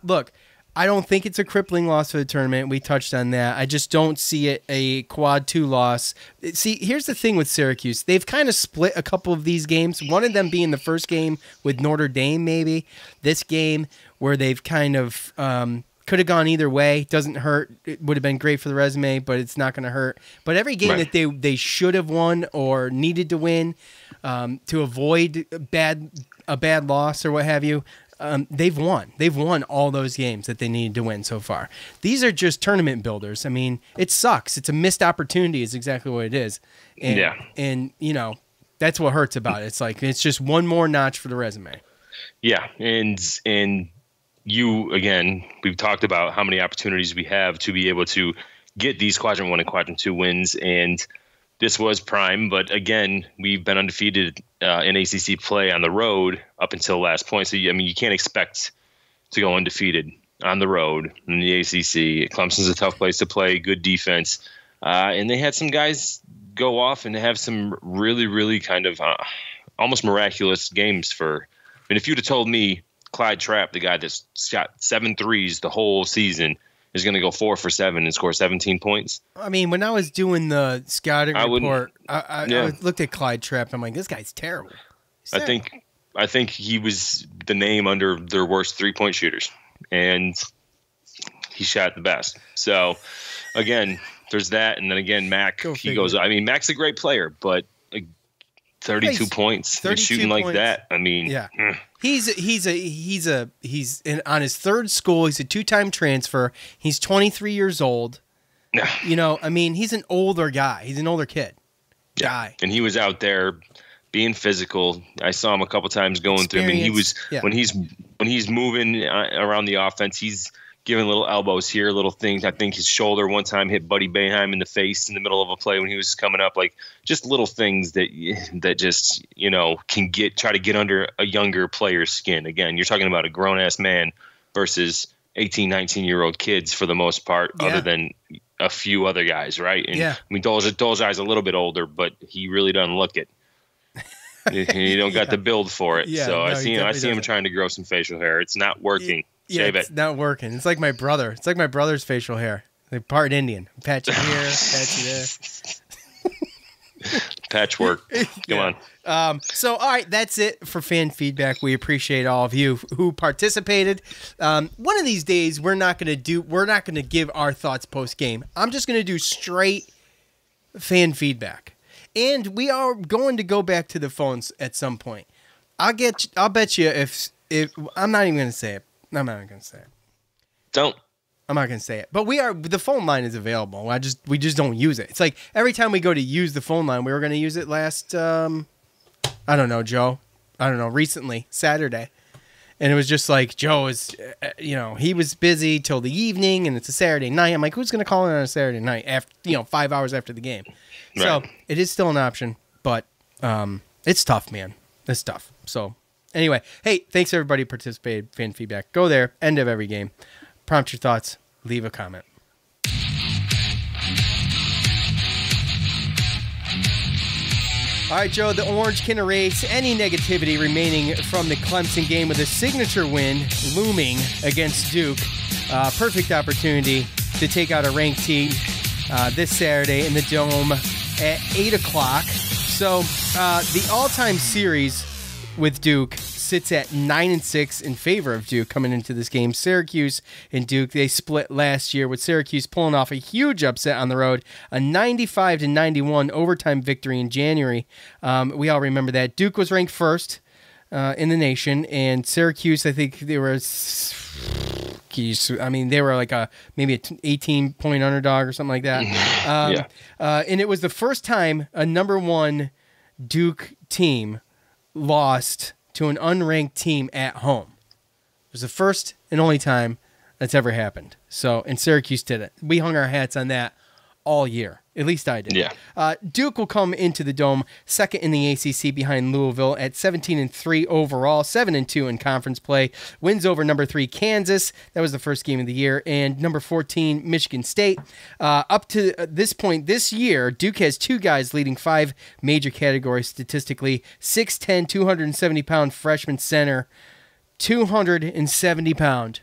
Look, I don't think it's a crippling loss for the tournament. We touched on that. I just don't see it a quad 2 loss. See, here's the thing with Syracuse. They've kind of split a couple of these games. One of them being the first game with Notre Dame, maybe. This game where they've kind of could have gone either way. Doesn't hurt. It would have been great for the resume, but it's not going to hurt. But every game that they should have won or needed to win to avoid a bad loss or what have you, they've won. They've won all those games that they needed to win so far. These are just tournament builders. I mean, it sucks. It's a missed opportunity is exactly what it is. And, And, that's what hurts about it. It's like it's just one more notch for the resume. Yeah, and you, again, we've talked about how many opportunities we have to be able to get these quadrant 1 and quadrant 2 wins, and this was prime, but again, we've been undefeated in ACC play on the road up until last point. So, you can't expect to go undefeated on the road in the ACC. Clemson's a tough place to play, good defense. And they had some guys go off and have some really, really kind of almost miraculous games if you'd have told me Clyde Trapp, the guy that's shot 7 threes the whole season, is going to go 4 for 7 and score 17 points. I mean, when I was doing the scouting report, I looked at Clyde Trapp. I'm like, this guy's terrible. I think he was the name under their worst 3-point shooters, and he shot the best. So, again, there's that, and then again, Mac. Goes. I mean, Mac's a great player, but 32 points, 32 and shooting points. Like that. I mean, yeah. He's on his third school. He's a 2-time transfer. He's 23 years old. He's an older guy. He's an older kid. Guy. And he was out there being physical. I saw him a couple times going through. I mean, he was when he's moving around the offense, he's giving little elbows here, little things. I think his shoulder one time hit Buddy Boeheim in the face in the middle of a play when he was coming up. Like, just little things that just, can try to get under a younger player's skin. Again, you're talking about a grown-ass man versus 18, 19-year-old kids for the most part, other than a few other guys, right? And, I mean, Dolzai's a little bit older, but he really doesn't look it. You don't got the build for it. Yeah, so I see him trying to grow some facial hair. It's not working. Shave it's not working. It's like my brother. It's like my brother's facial hair. Like part Indian. Patch it here, patch it there. Patchwork. Come on. So, all right, that's it for fan feedback. We appreciate all of you who participated. One of these days, we're not going to give our thoughts post game. I'm just going to do straight fan feedback, and we are going to go back to the phones at some point. I'll bet you if I'm not even going to say it. I'm not going to say it. I'm not going to say it. But the phone line is available. We just don't use it. It's like every time we go to use the phone line, we were going to use it last, I don't know, Joe. I don't know, recently, Saturday. And it was just like, Joe is, he was busy till the evening and it's a Saturday night. I'm like, who's going to call in on a Saturday night after, 5 hours after the game? Right. So it is still an option, but it's tough, man. It's tough. So anyway, hey, thanks everybody who participated. Fan feedback. Go there. End of every game. Prompt your thoughts. Leave a comment. All right, Joe, the Orange can erase any negativity remaining from the Clemson game with a signature win looming against Duke. Perfect opportunity to take out a ranked team this Saturday in the Dome at 8 o'clock. So the all-time series with Duke sits at 9-6 in favor of Duke coming into this game. Syracuse and Duke, they split last year with Syracuse pulling off a huge upset on the road, a 95-91 overtime victory in January. We all remember that. Duke was ranked first in the nation, and Syracuse, I think they were, they were like maybe an 18-point underdog or something like that. And it was the first time a number one Duke team lost to an unranked team at home. It was the first and only time that's ever happened. So, and Syracuse did it. We hung our hats on that all year. At least I did. Yeah. Duke will come into the Dome second in the ACC behind Louisville at 17-3 overall, 7-2 in conference play. Wins over number 3 Kansas. That was the first game of the year. And number 14 Michigan State. Up to this point this year, Duke has 2 guys leading 5 major categories statistically. 6'10", 270-pound freshman center. 270-pound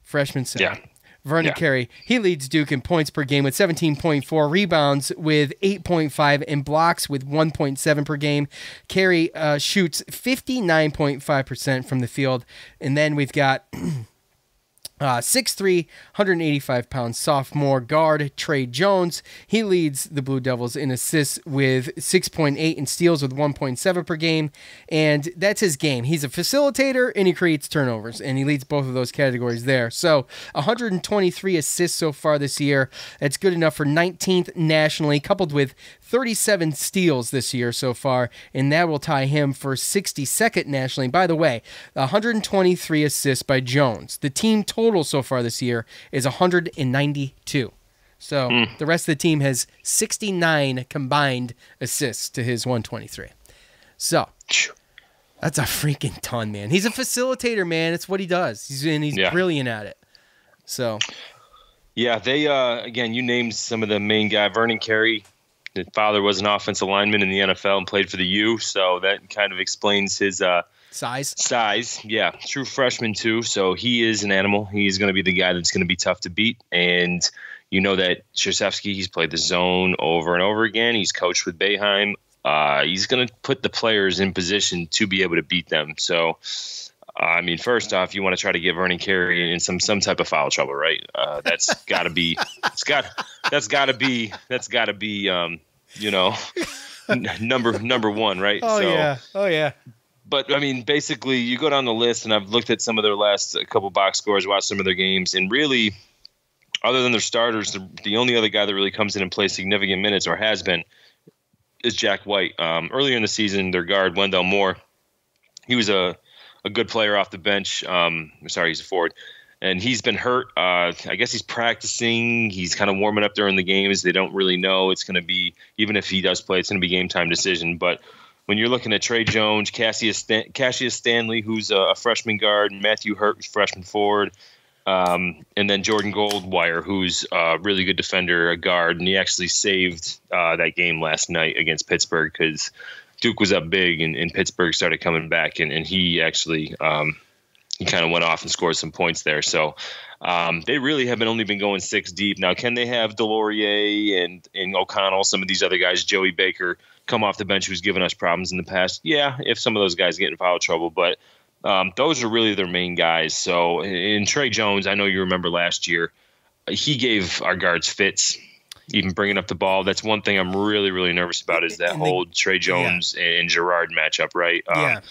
freshman center. Yeah. Vernon Carey, he leads Duke in points per game with 17.4, rebounds with 8.5, and blocks with 1.7 per game. Carey shoots 59.5% from the field. And then we've got 6'3", 185-pound sophomore guard Trey Jones. He leads the Blue Devils in assists with 6.8 and steals with 1.7 per game. And that's his game. He's a facilitator and he creates turnovers, and he leads both of those categories there. So 123 assists so far this year. That's good enough for 19th nationally, coupled with 37 steals this year so far, and that will tie him for 62nd nationally. By the way, 123 assists by Jones. The team total so far this year is 192. So the rest of the team has 69 combined assists to his 123. So that's a freaking ton, man. He's a facilitator, man. It's what he does. He's brilliant at it. So, yeah, they again, you named some of the main guy. Vernon Carey, his father was an offensive lineman in the NFL and played for the U, so that kind of explains his size. Yeah, true freshman too. So he is an animal. He's going to be the guy that's going to be tough to beat. And you know that Krzyzewski, he's played the zone over and over again. He's coached with Boeheim. He's going to put the players in position to be able to beat them. So, I mean, first off, you want to try to get Vernon Carey in some type of foul trouble, right? That's got to be. That's got to be. Number one, right? Oh yeah. But, I mean, basically, you go down the list, and I've looked at some of their last couple box scores, watched some of their games, and really, other than their starters, the only other guy that really comes in and plays significant minutes, or has been, is Jack White. Earlier in the season, their guard, Wendell Moore, he was a good player off the bench. He's a forward. And he's been hurt. I guess he's practicing. He's kind of warming up during the games. They don't really know. It's going to be, even if he does play, it's going to be game time decision. But when you're looking at Trey Jones, Cassius Stanley, who's a freshman guard, Matthew Hurt, freshman forward, and then Jordan Goldwire, who's a really good defender, a guard, and he actually saved that game last night against Pittsburgh because Duke was up big and Pittsburgh started coming back, and he actually he kind of went off and scored some points there. So they really have only been going 6 deep. Now, can they have Delorier and O'Connell, some of these other guys, Joey Baker, come off the bench who's given us problems in the past? Yeah, if some of those guys get in foul trouble, but those are really their main guys. So in Trey Jones, I know you remember last year, he gave our guards fits, even bringing up the ball. That's one thing I'm really, really nervous about is that whole Trey Jones and Gerard matchup, right?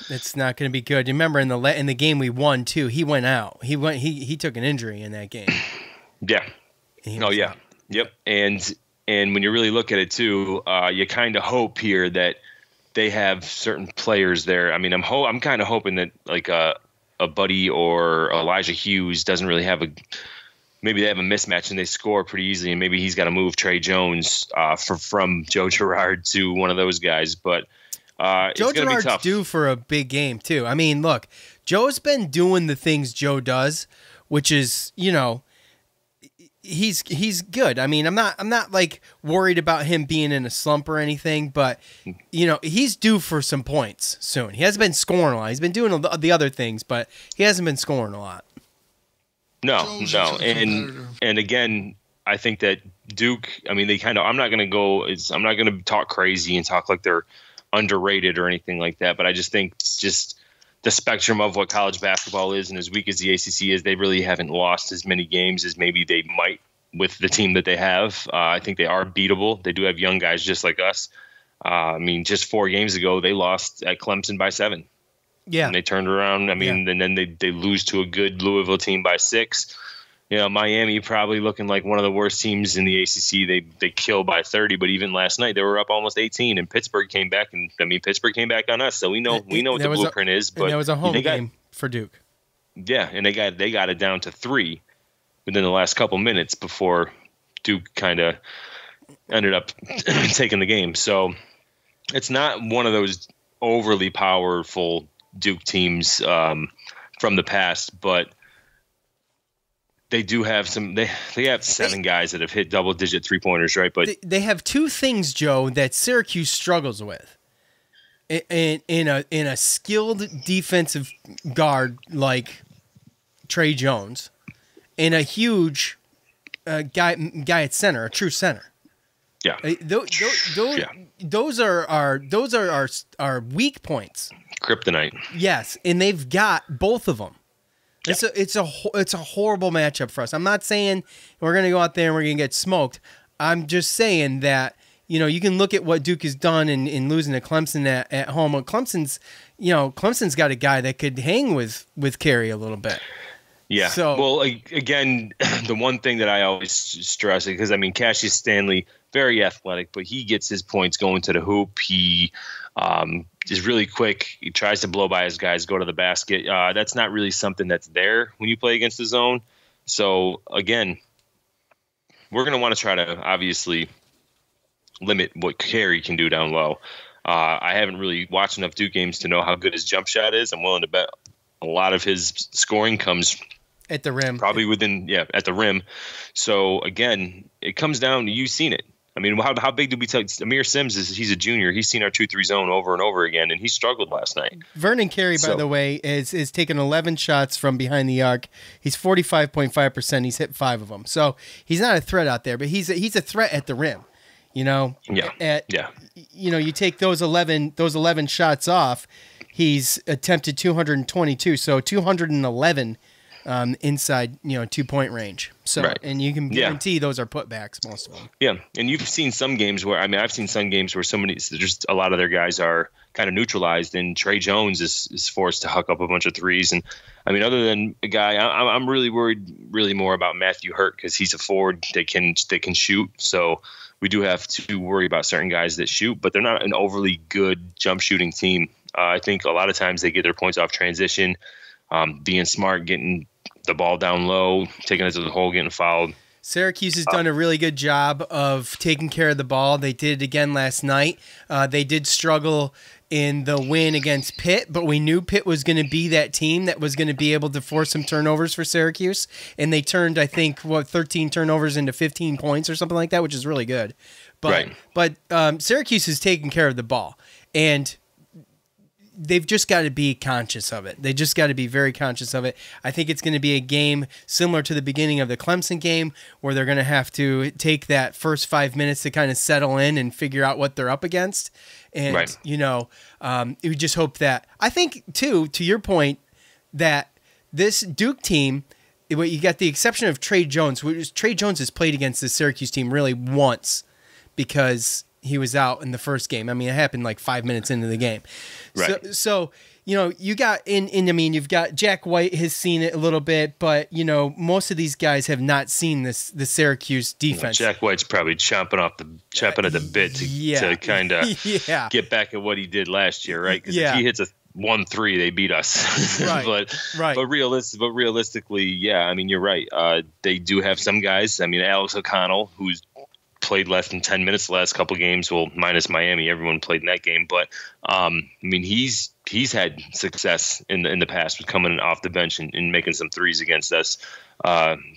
It's not going to be good. You remember in the game we won too, he went out. He took an injury in that game. Yeah. Out. Yep. And when you really look at it too, you kind of hope here that they have certain players there. I mean, I'm kind of hoping that like a Buddy or Elijah Hughes doesn't really have maybe they have a mismatch and they score pretty easily, and maybe he's got to move Trey Jones from Joe Girard to one of those guys. But Joe Girard's due for a big game too. I mean, look, Joe's been doing the things Joe does, which is, he's good. I mean, I'm not like worried about him being in a slump or anything, but he's due for some points soon. He hasn't been scoring a lot. He's been doing the other things, but he hasn't been scoring a lot. No. And again, I think that Duke, I mean, I'm not going to talk crazy and talk like they're underrated or anything like that, but I just think just the spectrum of what college basketball is, and as weak as the ACC is, they really haven't lost as many games as maybe they might with the team that they have. I think they are beatable. They do have young guys just like us. I mean, just 4 games ago, they lost at Clemson by 7. Yeah. And they turned around. I mean, and then they lose to a good Louisville team by 6. Miami probably looking like one of the worst teams in the ACC. They kill by 30, but even last night they were up almost 18, and Pittsburgh came back. And I mean, Pittsburgh came back on us, so we know what the blueprint is. But that was a home game for Duke. Yeah, and they got it down to 3 within the last couple minutes before Duke kind of ended up taking the game. So it's not one of those overly powerful Duke teams from the past, but they do have some. They have 7 guys that have hit double-digit 3-pointers, right? But they have 2 things, Joe, that Syracuse struggles with. In a skilled defensive guard like Trey Jones, and a huge guy at center, a true center. Yeah, those are our weak points. Kryptonite. Yes, and they've got both of them. Yeah. It's a horrible matchup for us. I'm not saying we're going to go out there and we're going to get smoked. I'm just saying that you can look at what Duke has done in losing to Clemson at home. Clemson's got a guy that could hang with Carey a little bit. Yeah. So, well, again, the one thing that I always stress, because I mean, Cassius Stanley, very athletic, but he gets his points going to the hoop. He is really quick. He tries to blow by his guys, go to the basket. That's not really something that's there when you play against the zone. So again, we're going to want to try to obviously limit what Carey can do down low. I haven't really watched enough Duke games to know how good his jump shot is. I'm willing to bet a lot of his scoring comes at the rim, probably at the rim. So again, it comes down to, you've seen it. I mean, how big did we tell Amir Sims he's a junior. He's seen our 2-3 zone over and over again, and he struggled last night. Vernon Carey, by the way, is taken 11 shots from behind the arc. He's 45.5%. He's hit 5 of them. So he's not a threat out there, but he's a threat at the rim. You know, you know, you take those 11 shots off, he's attempted 222, so 211 inside, 2-point range. So, right. And you can guarantee those are putbacks, most of them. Yeah, and you've seen some games where, I've seen some games where just a lot of their guys are kind of neutralized, and Trey Jones is forced to huck up a bunch of threes. And other than a guy, I'm really worried more about Matthew Hurt, because he's a forward. They can shoot. So we do have to worry about certain guys that shoot, but they're not an overly good jump shooting team. I think a lot of times they get their points off transition, being smart, getting the ball down low, taking it to the hole, getting fouled. Syracuse has done a really good job of taking care of the ball. They did it again last night. They did struggle in the win against Pitt, but we knew Pitt was going to be that team that was going to be able to force some turnovers for Syracuse, and they turned, I think, 13 turnovers into 15 points or something like that, which is really good. But Syracuse is taking care of the ball, and they've just got to be conscious of it. They just got to be very conscious of it. I think it's going to be a game similar to the beginning of the Clemson game, where they're going to have to take that first 5 minutes to kind of settle in and figure out what they're up against. And, we just hope that, I think, too, to your point, that this Duke team, you got the exception of Trey Jones. Trey Jones has played against the Syracuse team really once, because he was out in the first game. It happened like 5 minutes into the game. Right. So you got you've got Jack White has seen it a little bit, but most of these guys have not seen the Syracuse defense. Jack White's probably chomping at the bit to kind of get back at what he did last year, right? Because if he hits a 1-3, they beat us. Right. but realistically, you're right. They do have some guys. Alex O'Connell, who's played less than 10 minutes the last couple of games, well, minus Miami, everyone played in that game, but he's had success in the past with coming off the bench and making some threes against us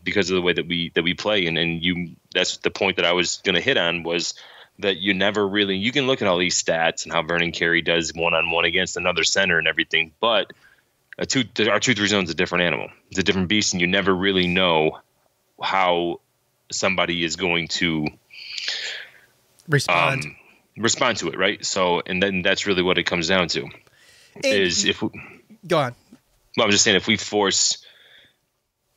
because of the way that we play. And that's the point that I was going to hit on, was that you can look at all these stats and how Vernon Carey does one-on-one against another center and everything, but our 2-3 zone is a different animal. It's a different beast, and you never really know how somebody is going to respond to it, right? So, and then that's really what it comes down to. Go on. Well, I'm just saying, if we force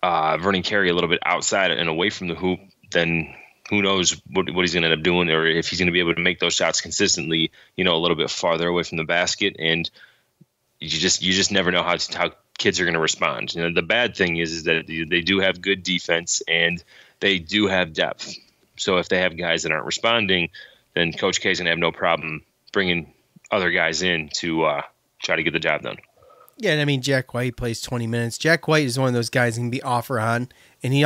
Vernon Carey a little bit outside and away from the hoop, then who knows what he's going to end up doing, or if he's going to be able to make those shots consistently, a little bit farther away from the basket. And you just never know how kids are going to respond. The bad thing is that they do have good defense and they do have depth. So if they have guys that aren't responding, then Coach K is going to have no problem bringing other guys in to try to get the job done. Yeah, and Jack White plays 20 minutes. Jack White is one of those guys who can be off or on, and he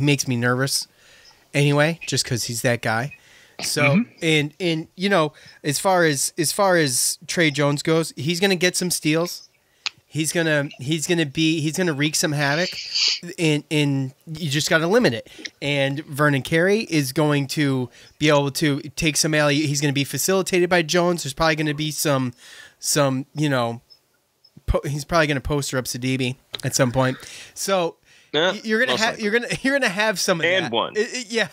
makes me nervous anyway, just because he's that guy. So, and as far as Trey Jones goes, he's going to get some steals. He's gonna wreak some havoc, and you just got to limit it. And Vernon Carey is going to be able to take some alley. He's going to be facilitated by Jones. There's probably going to be some he's probably going to poster up Sidibe at some point. So you're gonna have some of and that. One. Yeah.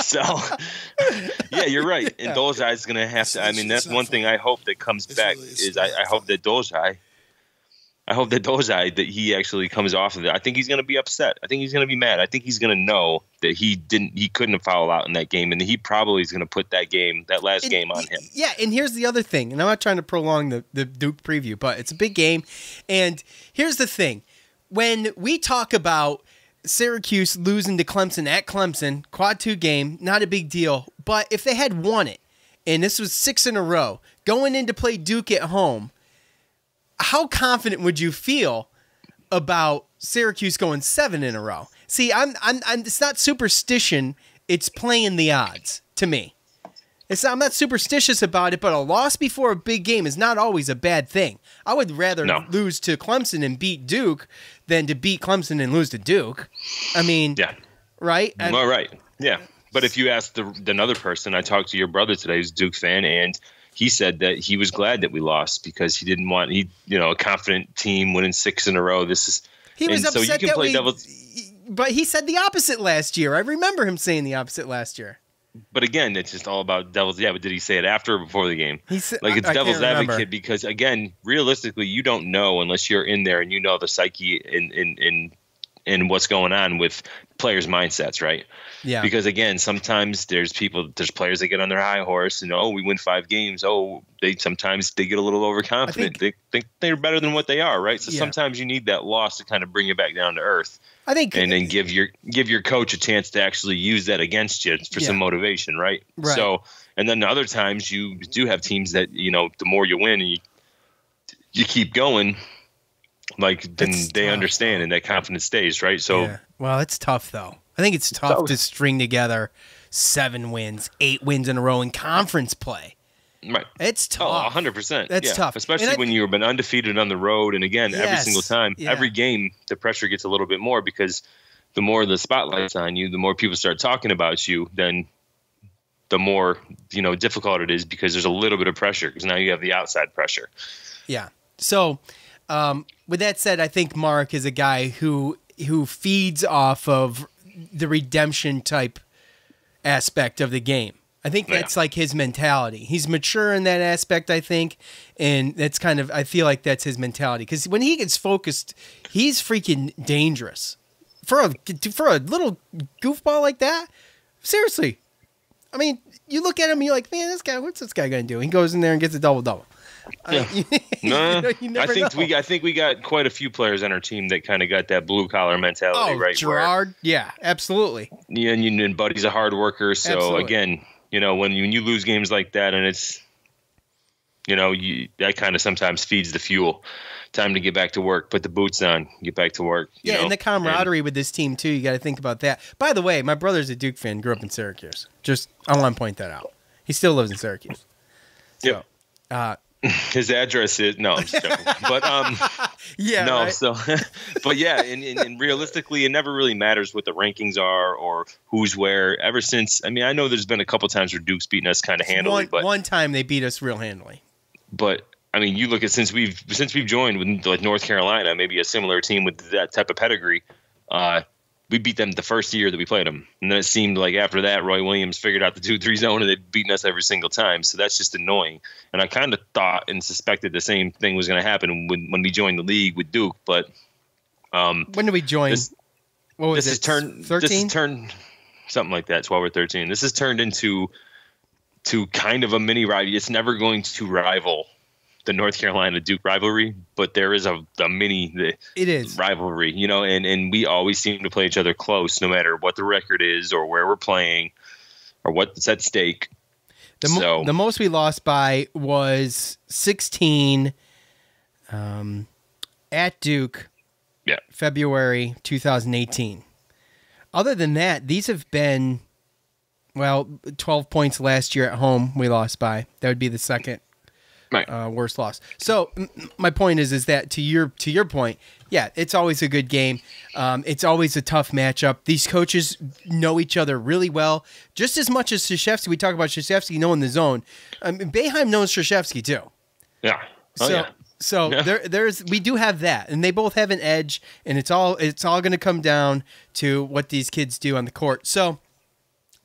So, yeah, you're right. And Dozai's going to have to. That's one thing I hope that comes back is I hope that Dozai. I hope that Dozai, that he actually comes off of it. I think he's going to be upset. I think he's going to be mad. I think he's going to know that he couldn't have fouled out in that game, and he probably is going to put that last game on him. Yeah, and here's the other thing, and I'm not trying to prolong the Duke preview, but it's a big game. And here's the thing. When we talk about Syracuse losing to Clemson at Clemson, quad 2 game, not a big deal. But if they had won it, and this was 6 in a row, going in to play Duke at home, how confident would you feel about Syracuse going 7 in a row. See, I'm it's not superstition, it's playing the odds to me. I'm not superstitious about it, but a loss before a big game is not always a bad thing. I would rather lose to Clemson and beat Duke than to beat Clemson and lose to Duke. I mean, right? Well, right. Yeah. But if you ask another person, I talked to your brother today, who's a Duke fan, and he said that he was glad that we lost because he didn't want a confident team winning 6 in a row. He was upset so you can that play but he said the opposite last year. I remember him saying the opposite last year. But again, it's just all about devil's. Yeah, but did he say it after or before the game? He said, it's devil's advocate because, again, realistically, you don't know unless you're in there and you know the psyche and what's going on with players' mindsets, right? Yeah. Because again, sometimes there's players that get on their high horse and we win 5 games. Sometimes they get a little overconfident. They think they're better than what they are, right? So sometimes you need that loss to kind of bring you back down to earth. I think, and then give your coach a chance to actually use that against you for some motivation, right? So, and then other times you do have teams that the more you win and you keep going, then they understand and that confidence stays, right? So, well, it's tough though. I think it's tough to string together 7 wins, 8 wins in a row in conference play. Right. It's tough. 100%. That's tough. Especially when you've been undefeated on the road. And again, every single time, every game, the pressure gets a little bit more because the more the spotlight's on you, the more people start talking about you, then the more, difficult it is because there's a little bit of pressure because now you have the outside pressure. Yeah. So with that said, I think Mark is a guy who feeds off of the redemption type aspect of the game. I think that's like his mentality. He's mature in that aspect, I think, and that's I feel like that's his mentality. Because when he gets focused, he's freaking dangerous. For a little goofball like that, seriously. I mean, you look at him, you're like, man, what's this guy going to do? He goes in there and gets a double-double. Yeah. I think we got quite a few players on our team that kind of got that blue collar mentality, right? Gerard, absolutely. Yeah, and Buddy's a hard worker, so absolutely. Again, when you lose games like that, and it's, that kind of sometimes feeds the fuel. Time to get back to work, put the boots on, get back to work. And the camaraderie with this team too. You got to think about that. By the way, my brother's a Duke fan. Grew up in Syracuse. I want to point that out. He still lives in Syracuse. So, his address is I'm just joking. But right. So but and realistically it never really matters what the rankings are or who's where. Ever since I know there's been a couple times where Duke's beaten us kind of handily, but one time they beat us real handily. But you look at since we've joined with like North Carolina, maybe a similar team with that type of pedigree, we beat them the first year that we played them. And then it seemed like after that, Roy Williams figured out the 2-3 zone and they'd beaten us every single time. So that's just annoying. And I kind of thought and suspected the same thing was going to happen when we joined the league with Duke. But when did we join? What was it? 13? This has turned something like that, 12 or 13. This has turned into kind of a mini rivalry. It's never going to rival the North Carolina Duke rivalry, but there is a mini rivalry, and we always seem to play each other close no matter what the record is or where we're playing or what's at stake. The most we lost by was 16 at Duke, February 2018. Other than that, these have been 12 points last year at home we lost by. That would be the second worst loss. So my point is that to your point, it's always a good game. It's always a tough matchup. These coaches know each other really well, just as much as Krzyzewski. We talk about Krzyzewski knowing the zone. Boeheim knows Krzyzewski too. Yeah. We do have that, and they both have an edge, and it's all going to come down to what these kids do on the court. So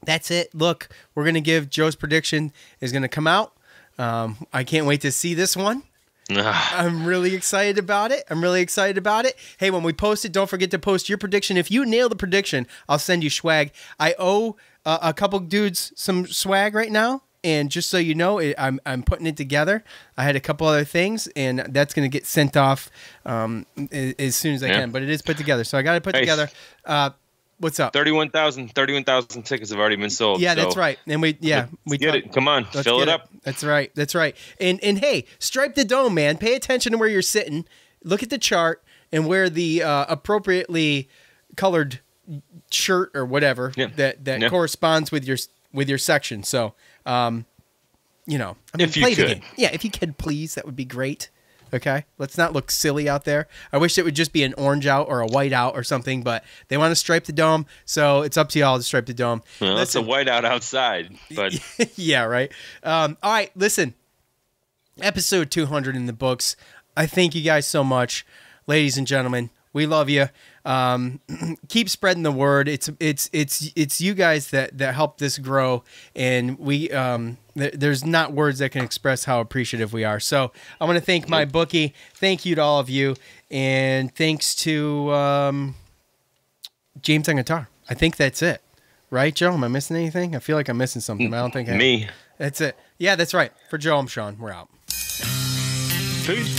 that's it. Look, we're going to give Joe's prediction is going to come out. I can't wait to see this one. I'm really excited about it. Hey, when we post it, don't forget to post your prediction. If you nail the prediction, I'll send you swag. I owe a couple dudes some swag right now, and just so you know, I'm putting it together. I had a couple other things, and that's going to get sent off as soon as I can. But it is put together, so I got to put together. What's up? 31,000 tickets have already been sold. Yeah, that's right. And we get it. Come on, fill it up. That's right. And hey, stripe the dome, man. Pay attention to where you're sitting. Look at the chart. and wear the appropriately colored shirt or whatever that corresponds with your section. So, if you play the could. game. Yeah, if you could, please, that would be great. Okay, let's not look silly out there. I wish it would just be an orange out or a white out or something, but they want to stripe the dome, so it's up to y'all to stripe the dome. Well, it's a white out outside, but yeah, right. All right, listen. Episode 200 in the books. I thank you guys so much, ladies and gentlemen. We love you. Keep spreading the word. It's you guys that help this grow, and we there's not words that can express how appreciative we are. So I want to thank my bookie. Thank you to all of you, and thanks to James on guitar. I think that's it, right, Joe? Am I missing anything? I feel like I'm missing something. I don't think me. That's it. Yeah, that's right. For Joe, I'm Sean. We're out. Peace.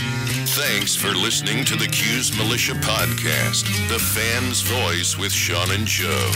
Thanks for listening to the Cuse Militia Podcast, the fan's voice with Sean and Joe.